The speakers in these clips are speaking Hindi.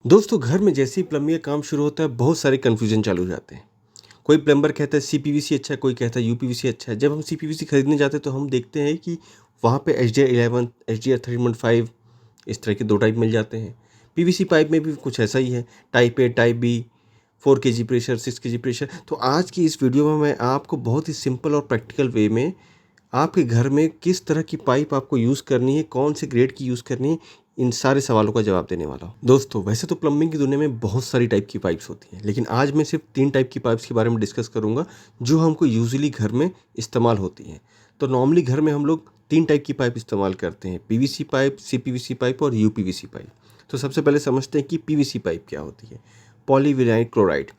दोस्तों घर में जैसे ही प्लम्बिंग का काम शुरू होता है बहुत सारे कन्फ्यूजन चालू हो जाते हैं। कोई प्लम्बर कहता है सीपीवीसी अच्छा है, कोई कहता है यूपीवीसी अच्छा है। जब हम सीपीवीसी खरीदने जाते हैं तो हम देखते हैं कि वहाँ पे HDR11 HDR13.5 इस तरह के दो टाइप मिल जाते हैं। पीवीसी पाइप में भी कुछ ऐसा ही है, type A type B, 4 kg pressure, 6 kg pressure. तो आज की इस वीडियो में मैं आपको बहुत ही सिंपल और प्रैक्टिकल वे में आपके घर में किस तरह की पाइप आपको यूज़ करनी है, कौन से ग्रेड की यूज़ करनी है, इन सारे सवालों का जवाब देने वाला हूँ। दोस्तों वैसे तो प्लम्बिंग की दुनिया में बहुत सारी टाइप की पाइप्स होती हैं, लेकिन आज मैं सिर्फ 3 टाइप की पाइप्स के बारे में डिस्कस करूँगा जो हमको यूजुअली घर में इस्तेमाल होती हैं। तो नॉर्मली घर में हम लोग 3 टाइप की पाइप इस्तेमाल करते हैं, पीवीसी पाइप, सीपीवीसी पाइप और यूपीवीसी पाइप। तो सबसे पहले समझते हैं कि पीवीसी पाइप क्या होती है। Polyvinyl chloride.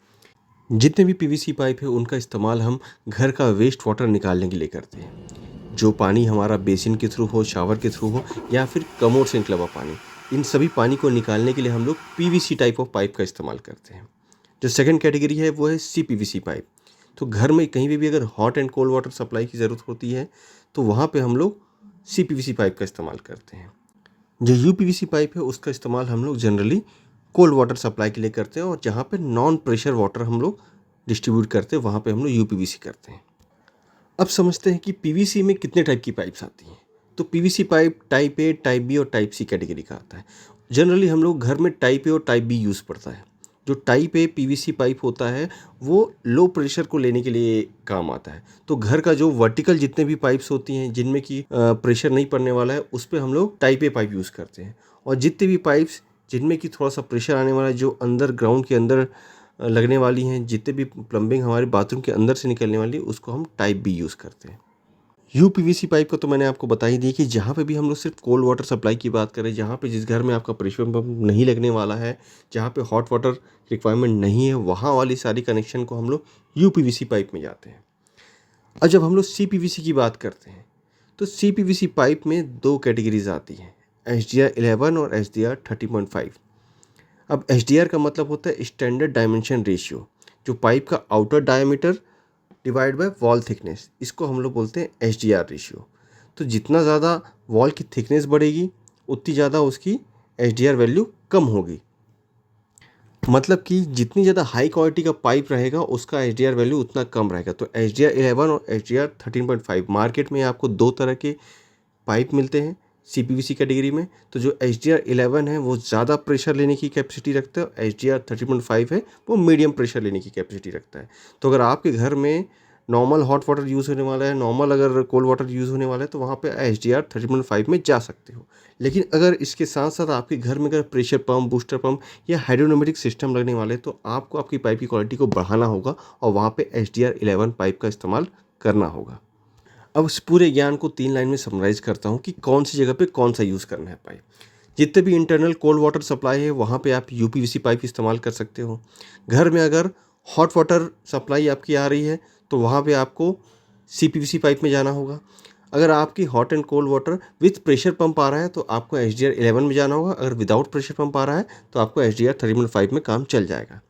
जितने भी पीवीसी पाइप है उनका इस्तेमाल हम घर का वेस्ट वाटर निकालने के लिए करते हैं। जो पानी हमारा बेसिन के थ्रू हो, शावर के थ्रू हो या फिर कमोड से निकला हुआ पानी, इन सभी पानी को निकालने के लिए हम लोग पीवीसी टाइप ऑफ पाइप का इस्तेमाल करते हैं। जो सेकंड कैटेगरी है वो है सीपीवीसी पाइप। तो घर में कहीं पे भी अगर hot and cold water supply की ज़रूरत होती है तो वहाँ पे हम लोग सीपीवीसी पाइप का इस्तेमाल करते हैं। जो यूपीवीसी पाइप है उसका इस्तेमाल हम लोग जनरली कोल्ड वाटर सप्लाई के लिए करते हैं, और जहाँ पे नॉन प्रेशर वाटर हम लोग डिस्ट्रीब्यूट करते हैं वहाँ पे हम लोग यूपीवीसी करते हैं। अब समझते हैं कि पीवीसी में कितने टाइप की पाइप्स आती हैं। तो PVC pipe type A, type B और टाइप सी कैटेगरी का आता है। जनरली हम लोग घर में टाइप ए और टाइप बी यूज़ पड़ता है। जो टाइप ए पीवीसी पाइप होता है वो लो प्रेशर को लेने के लिए काम आता है। तो घर का जो वर्टिकल जितने भी पाइप्स होती हैं जिनमें कि प्रेशर नहीं पड़ने वाला है उस पर हम लोग टाइप ए पाइप यूज़ करते हैं। और जितने भी पाइप्स जिनमें कि थोड़ा सा प्रेशर आने वाला है, जो अंदर ग्राउंड के अंदर लगने वाली हैं, जितने भी प्लम्बिंग हमारे बाथरूम के अंदर से निकलने वाली है, उसको हम टाइप बी यूज़ करते हैं। यूपीवीसी पाइप का तो मैंने आपको बता ही दिया कि जहाँ पे भी हम लोग सिर्फ कोल्ड वाटर सप्लाई की बात करें, जहाँ पे जिस घर में आपका प्रेशर पंप नहीं लगने वाला है, जहाँ पे हॉट वाटर रिक्वायरमेंट नहीं है, वहाँ वाली सारी कनेक्शन को हम लोग यूपीवीसी पाइप में जाते हैं। और जब हम लोग सीपीवीसी की बात करते हैं तो सीपीवीसी पाइप में 2 कैटेगरीज आती हैं, HDR11 और HDR13.5। अब HDR का मतलब होता है स्टैंडर्ड डायमेंशन रेशियो, जो पाइप का outer diameter divide by wall thickness, इसको हम लोग बोलते हैं HDR रेशियो। तो जितना ज़्यादा वॉल की थिकनेस बढ़ेगी उतनी ज़्यादा उसकी HDR वैल्यू कम होगी। मतलब कि जितनी ज़्यादा हाई क्वालिटी का पाइप रहेगा उसका HDR वैल्यू उतना कम रहेगा। तो HDR11 और HDR13.5 मार्केट में आपको 2 तरह के पाइप मिलते हैं सीपीवीसी कैटेगरी में। तो जो HDR11 है वो ज़्यादा प्रेशर लेने की कैपेसिटी रखता है, और HDR13.5 है वो मीडियम प्रेशर लेने की कैपेसिटी रखता है। तो अगर आपके घर में नॉर्मल हॉट वाटर यूज़ होने वाला है, नॉर्मल अगर कोल्ड वाटर यूज़ होने वाला है, तो वहाँ पे HDR13.5 में जा सकते हो। लेकिन अगर इसके साथ साथ आपके घर में अगर प्रेशर पम्प, बूस्टर पम्प या हाइड्रोनोमेटिक सिस्टम लगने वाले हैं तो आपको आपकी पाइप की क्वालिटी को बढ़ाना होगा और वहाँ पे HDR11 पाइप का इस्तेमाल करना होगा। अब इस पूरे ज्ञान को 3 लाइन में समराइज़ करता हूँ कि कौन सी जगह पे कौन सा यूज़ करना है पाइप। जितने भी इंटरनल कोल्ड वाटर सप्लाई है वहाँ पे आप यूपीवीसी पाइप इस्तेमाल कर सकते हो। घर में अगर हॉट वाटर सप्लाई आपकी आ रही है तो वहाँ पे आपको सीपीवीसी पाइप में जाना होगा। अगर आपकी hot and cold water with pressure pump आ रहा है तो आपको HDR11 में जाना होगा। अगर विदाउट प्रेशर पंप आ रहा है तो आपको HDR13.5 में काम चल जाएगा।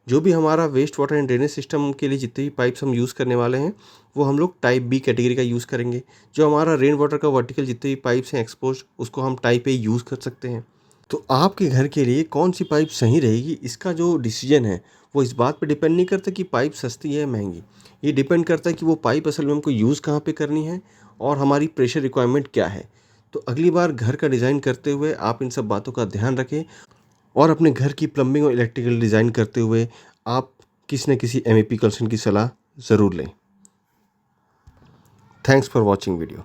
जो भी हमारा waste water and drainage system के लिए जितने भी पाइप्स हम यूज़ करने वाले हैं वो हम लोग टाइप बी कैटेगरी का यूज़ करेंगे। जो हमारा रेन वाटर का वर्टिकल जितने भी पाइप्स हैं एक्सपोज, उसको हम टाइप ए यूज़ कर सकते हैं। तो आपके घर के लिए कौन सी पाइप सही रहेगी, इसका जो डिसीजन है वो इस बात पे डिपेंड नहीं करता कि पाइप सस्ती है या महंगी। ये डिपेंड करता है कि वो पाइप असल में हमको यूज़ कहाँ पे करनी है और हमारी प्रेशर रिक्वायरमेंट क्या है। तो अगली बार घर का डिज़ाइन करते हुए आप इन सब बातों का ध्यान रखें, और अपने घर की प्लम्बिंग और इलेक्ट्रिकल डिज़ाइन करते हुए आप किसी न किसी MEP कंसल्टेंट की सलाह ज़रूर लें। Thanks for watching video.